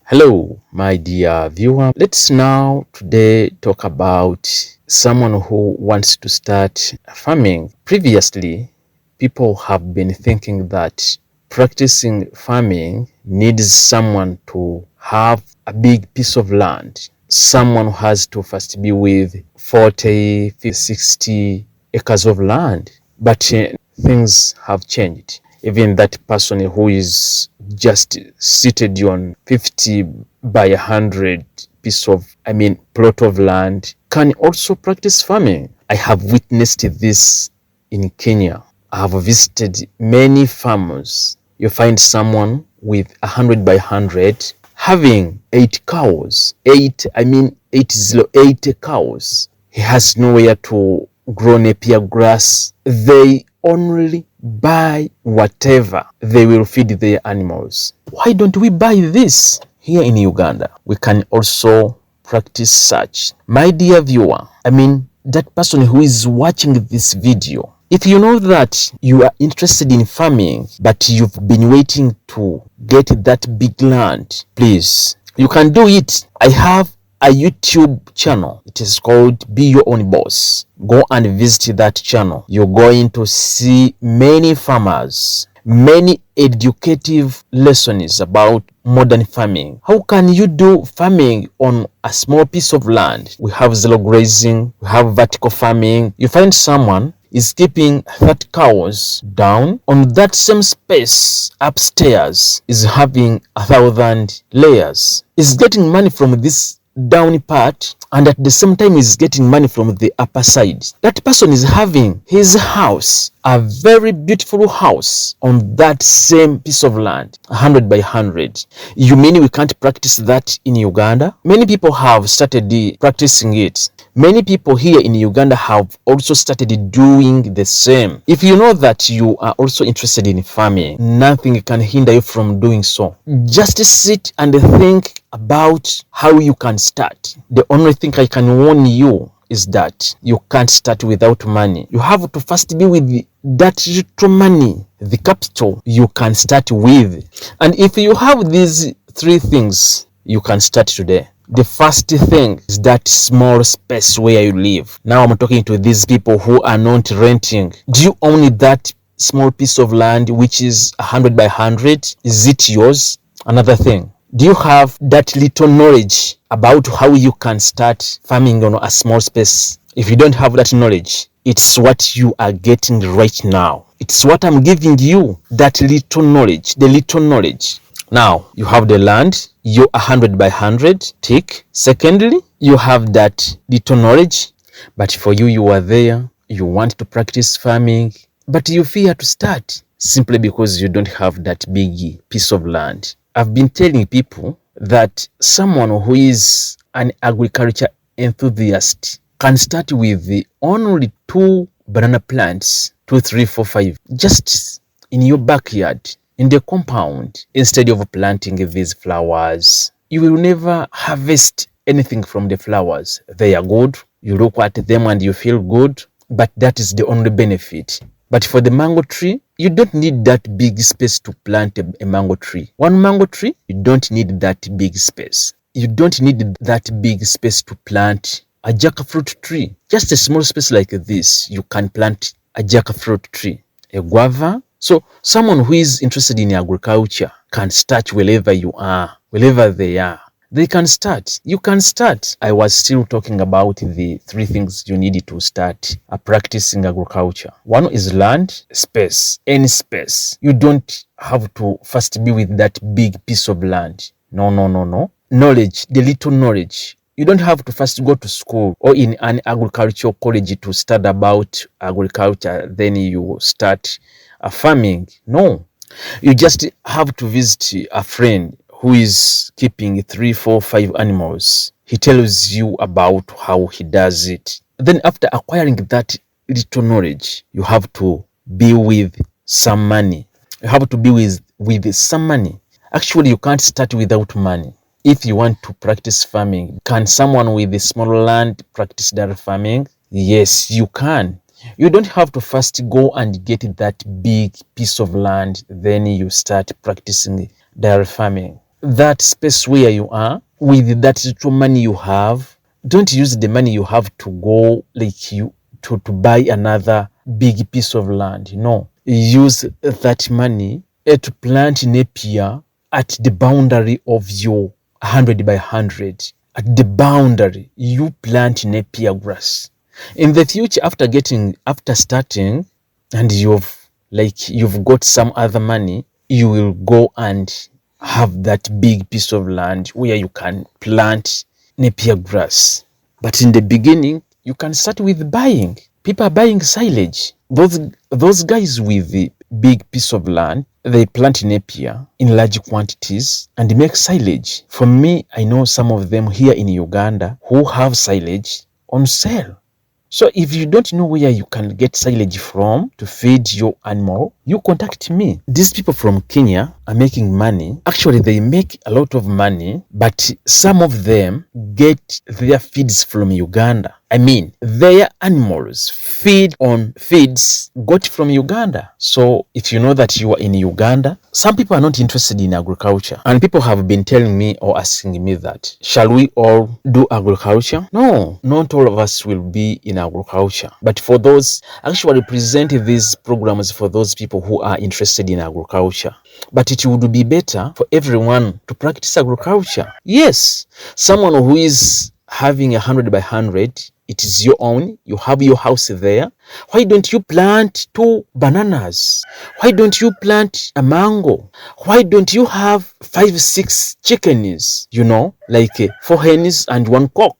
Hello, my dear viewer. Let's now today talk about someone who wants to start farming. Previously, people have been thinking that practicing farming needs someone to have a big piece of land. Someone has to first be with 40, 50, 60 acres of land. But things have changed. Even that person who is just seated on 50 by 100 plot of land can also practice farming. I have witnessed this in Kenya. I have visited many farmers. You find someone with 100 by 100 having 8 cows. 808 cows. He has nowhere to grow napier grass. They only buy whatever they will feed their animals. Why don't we buy this here in Uganda? We can also practice such. My dear viewer, that person who is watching this video, if you know that you are interested in farming, but you've been waiting to get that big land, please, you can do it. I have a YouTube channel. It is called Be Your Own Boss. Go and visit that channel. You're going to see many farmers, many educative lessons about modern farming. How can you do farming on a small piece of land? We have zero grazing, we have vertical farming. You find someone is keeping 30 cows down on that same space upstairs, is having 1,000 layers, is getting money from this down part, and at the same time is getting money from the upper side. That person is having his house, a very beautiful house, on that same piece of land, 100 by 100. You mean we can't practice that in Uganda? Many people have started practicing it. Many people here in Uganda have also started doing the same. If you know that you are also interested in farming, nothing can hinder you from doing so. Just sit and think about how you can start. The only thing I can warn you is that you can't start without money. You have to first be with that little money, the capital you can start with. And if you have these 3 things, you can start today. The first thing is that small space where you live. Now I'm talking to these people who are not renting. Do you own that small piece of land which is 100 by 100? Is it yours? Another thing, do you have that little knowledge about how you can start farming on a small space? If you don't have that knowledge, it's what you are getting right now. It's what I'm giving you, that little knowledge, the little knowledge. Now, you have the land, you're 100 by 100, tick. Secondly, you have that little knowledge, but for you, you are there, you want to practice farming, but you fear to start simply because you don't have that big piece of land. I've been telling people that someone who is an agriculture enthusiast can start with only 2 banana plants, 2, 3, 4, 5, just in your backyard, in the compound. Instead of planting these flowers, you will never harvest anything from the flowers. They are good, you look at them and you feel good, but that is the only benefit. But for the mango tree, you don't need that big space to plant a mango tree. One mango tree, you don't need that big space. You don't need that big space to plant a jackfruit tree. Just a small space like this, you can plant a jackfruit tree, a guava. So someone who is interested in agriculture can start wherever you are, wherever they are. They can start. You can start. I was still talking about the 3 things you need to start practicing agriculture. One is land, space, any space. You don't have to first be with that big piece of land. No. Knowledge, the little knowledge. You don't have to first go to school or in an agricultural college to study about agriculture, then you start farming. No, you just have to visit a friend who is keeping 3, 4, 5 animals. He tells you about how he does it. Then after acquiring that little knowledge, you have to be with some money. You have to be with some money. Actually, you can't start without money. If you want to practice farming, can someone with a small land practice dairy farming? Yes, you can. You don't have to first go and get that big piece of land, then you start practicing dairy farming. that space where you are with that little money you have. Don't use the money you have to go like you to buy another big piece of land. No, use that money to plant napier at the boundary of your 100 by 100. At the boundary, you plant napier grass. In the future, after starting, and you've got some other money, you will go and have that big piece of land where you can plant napier grass. But in the beginning, you can start with buying. People are buying silage. Those guys with the big piece of land, they plant napier in large quantities and make silage. For me, I know some of them here in Uganda who have silage on sale. So if you don't know where you can get silage from to feed your animal, you contact me. These people from Kenya are making money. Actually, they make a lot of money, but some of them get their feeds from Uganda. I mean, their animals feed on feeds got from Uganda. So if you know that you are in Uganda, some people are not interested in agriculture. And people have been telling me or asking me that, shall we all do agriculture? No, not all of us will be in agriculture. But for those, actually present these programs for those people who are interested in agriculture. But it would be better for everyone to practice agriculture. Yes, someone who is having 100 by 100, it is your own, you have your house there. Why don't you plant 2 bananas? Why don't you plant a mango? Why don't you have 5, 6 chickens, like 4 hens and 1 cock?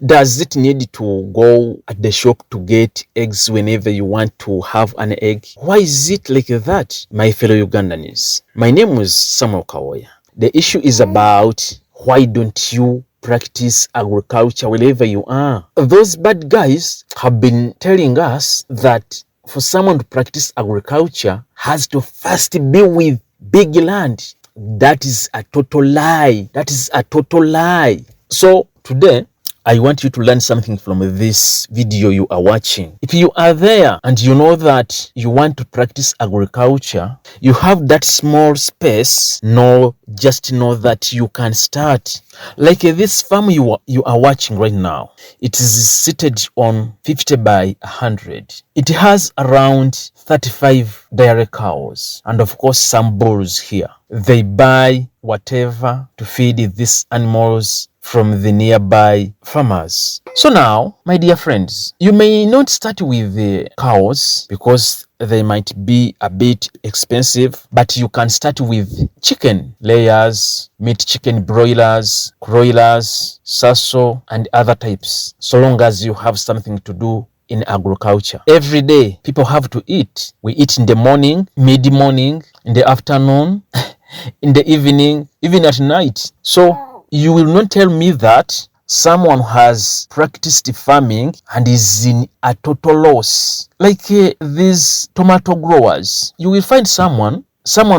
Does it need to go at the shop to get eggs whenever you want to have an egg? Why is it like that, my fellow Ugandans? My name is Samuel Kawoya. The issue is about why don't you practice agriculture wherever you are. Those bad guys have been telling us that for someone to practice agriculture has to first be with big land. That is a total lie. That is a total lie. So today, I want you to learn something from this video you are watching. If you are there and you know that you want to practice agriculture, you have that small space, just know that you can start. Like this farm you are watching right now, it is seated on 50 by 100. It has around 35 dairy cows and of course some bulls here. They buy whatever to feed these animals from the nearby farmers. So now, my dear friends, you may not start with the cows because they might be a bit expensive, but you can start with chicken layers, meat chicken broilers, sasso, and other types, so long as you have something to do in agriculture. Every day, people have to eat. We eat in the morning, mid-morning, in the afternoon, in the evening, even at night. So you will not tell me that someone has practiced farming and is in a total loss. Like these tomato growers, you will find someone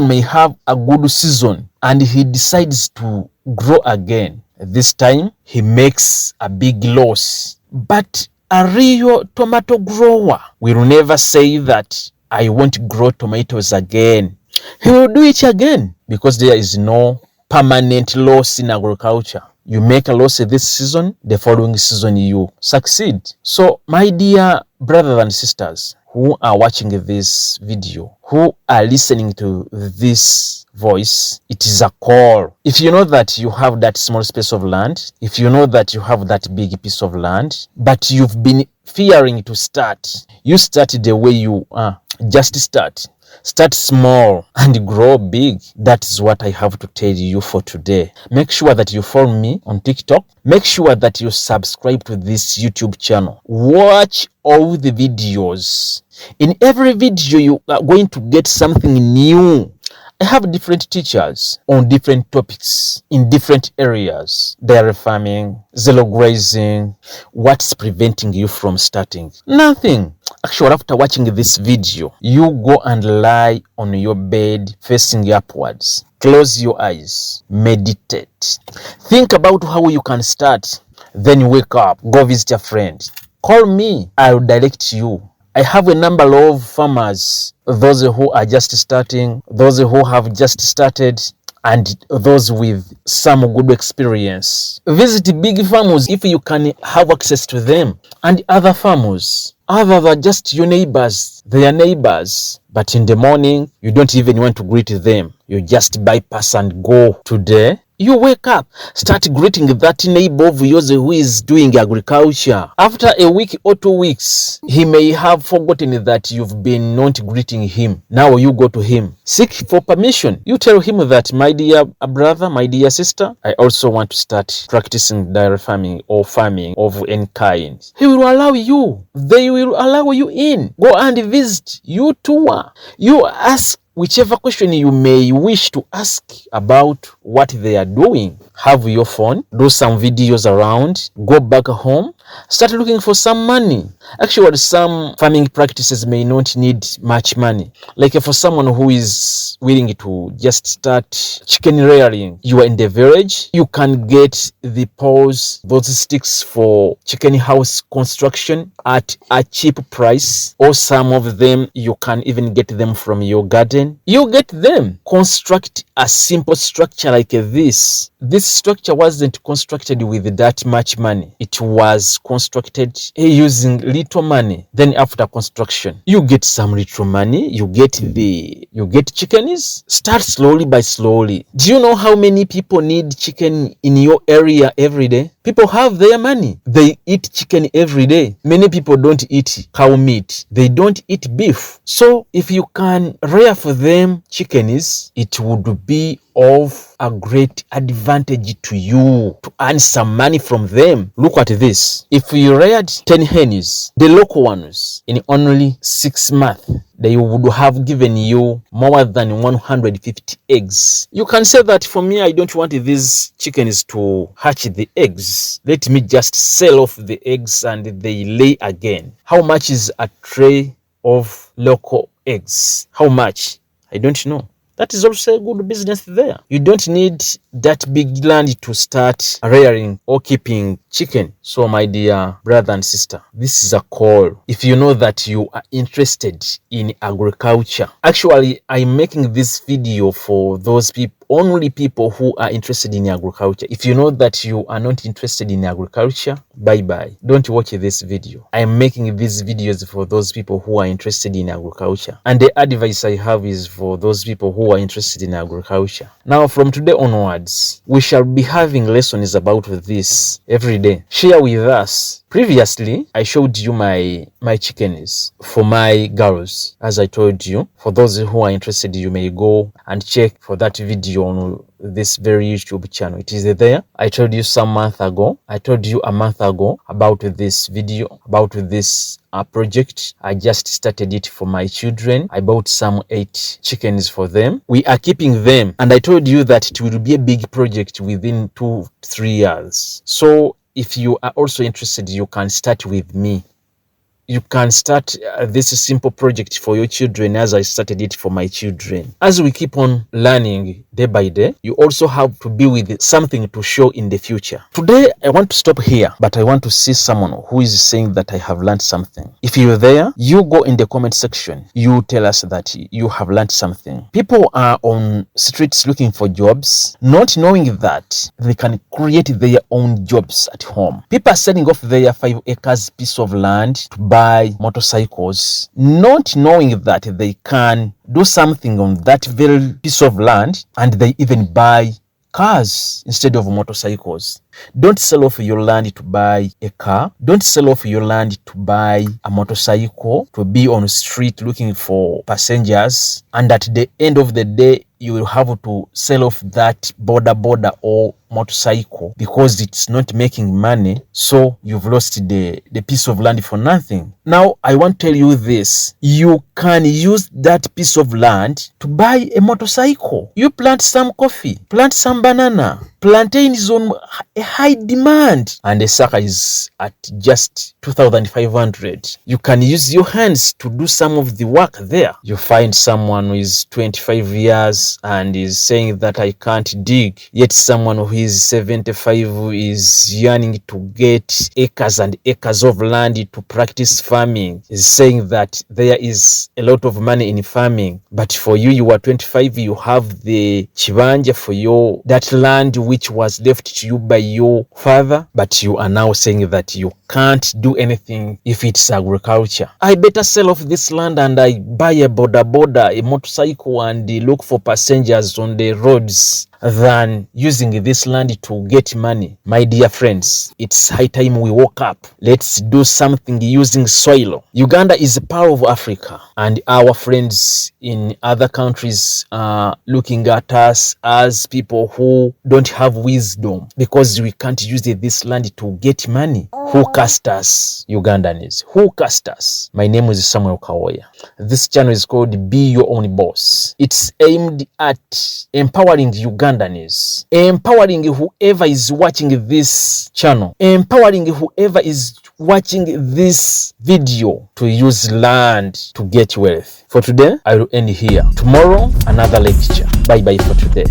may have a good season and he decides to grow again. This time, he makes a big loss. But a real tomato grower will never say that I won't grow tomatoes again. He will do it again because there is no permanent loss in agriculture. You make a loss this season, the following season you succeed. So, my dear brothers and sisters who are watching this video, who are listening to this voice, it is a call. If you know that you have that small space of land, if you know that you have that big piece of land, but you've been fearing to start, you start the way you are. Just start. Start small and grow big. That is what I have to tell you for today. Make sure that you follow me on TikTok. Make sure that you subscribe to this YouTube channel. Watch all the videos. In every video, you are going to get something new. I have different teachers on different topics in different areas. Dairy farming, zero grazing. What's preventing you from starting? Nothing. Actually, after watching this video, you go and lie on your bed facing upwards. Close your eyes. Meditate. Think about how you can start. Then you wake up. Go visit a friend. Call me. I'll direct you. I have a number of farmers, those who are just starting, those who have just started. and those with some good experience. Visit big farmers if you can have access to them, and other farmers other than just your neighbors. They are neighbors, but in the morning you don't even want to greet them. You just bypass and go. Today you wake up, start greeting that neighbor of yours who is doing agriculture. After a week or 2 weeks, he may have forgotten that you've been not greeting him. Now you go to him, seek for permission. You tell him that, my dear brother, my dear sister, I also want to start practicing dairy farming or farming of any kind. He will allow you. They will allow you in. Go and visit. You tour. You ask whichever question you may wish to ask about what they are doing. Have your phone, do some videos around, go back home, start looking for some money. Actually, some farming practices may not need much money. Like for someone who is willing to just start chicken rearing, you are in the village, you can get the poles, those sticks for chicken house construction at a cheap price, or some of them you can even get them from your garden. You get them. Construct a simple structure like this. This structure wasn't constructed with that much money. It was constructed using little money. Then after construction, you get some little money, you get chickens. Start slowly by slowly. Do you know how many people need chicken in your area every day? People have their money. They eat chicken every day. Many people don't eat cow meat. They don't eat beef. So if you can rear for them chickens, it would be of a great advantage to you to earn some money from them. Look at this. If you reared 10 hens, the local ones, in only 6 months, they would have given you more than 150 eggs. You can say that, for me, I don't want these chickens to hatch the eggs. Let me just sell off the eggs and they lay again. How much is a tray of local eggs? How much? I don't know. That is also a good business there. You don't need that big land to start rearing or keeping chicken. So my dear brother and sister, this is a call. If you know that you are interested in agriculture, actually I'm making this video for those people, only people who are interested in agriculture. If you know that you are not interested in agriculture, bye-bye. Don't watch this video. I am making these videos for those people who are interested in agriculture. And the advice I have is for those people who are interested in agriculture. Now, from today onwards, we shall be having lessons about this every day. Share with us. Previously, I showed you my chickens for my girls. As I told you, for those who are interested, you may go and check for that video on this very YouTube channel. It is there. I told you a month ago about this video, about this project. I just started it for my children. I bought some 8 chickens for them. We are keeping them, and I told you that it will be a big project within 2-3 years. So if you are also interested, you can start with me. You can start this simple project for your children as I started it for my children. As we keep on learning day by day, you also have to be with something to show in the future. Today, I want to stop here, but I want to see someone who is saying that I have learned something. If you're there, you go in the comment section. You tell us that you have learned something. People are on streets looking for jobs, not knowing that they can create their own jobs at home. People are selling off their 5 acres piece of land to buy motorcycles, not knowing that they can do something on that very piece of land, and they even buy cars instead of motorcycles. Don't sell off your land to buy a car. Don't sell off your land to buy a motorcycle, to be on the street looking for passengers, and at the end of the day you will have to sell off that border or motorcycle because it's not making money. So you've lost the piece of land for nothing. Now I want to tell you this. You can use that piece of land to buy a motorcycle. You plant some coffee, plant some banana. Plantain is on a high demand and the sucker is at just 2,500. You can use your hands to do some of the work there. You find someone who is 25 years and is saying that I can't dig, yet someone who is 75 is yearning to get acres and acres of land to practice farming, is saying that there is a lot of money in farming. But for you, you are 25, you have the chibanja for that land which was left to you by your father, but you are now saying that you can't do anything if it's agriculture. I better sell off this land and I buy a boda, a motorcycle, and look for passengers on the roads than using this land to get money. My dear friends, it's high time we woke up. Let's do something using soil. Uganda is a part of Africa, and our friends in other countries are looking at us as people who don't have wisdom because we can't use this land to get money. Who cast us, Ugandans? Who cast us? My name is Samuel Kawoya. This channel is called Be Your Own Boss. It's aimed at empowering Ugandans, empowering whoever is watching this channel, empowering whoever is watching this video to use land to get wealth. For today, I will end here. Tomorrow, another lecture. Bye bye for today.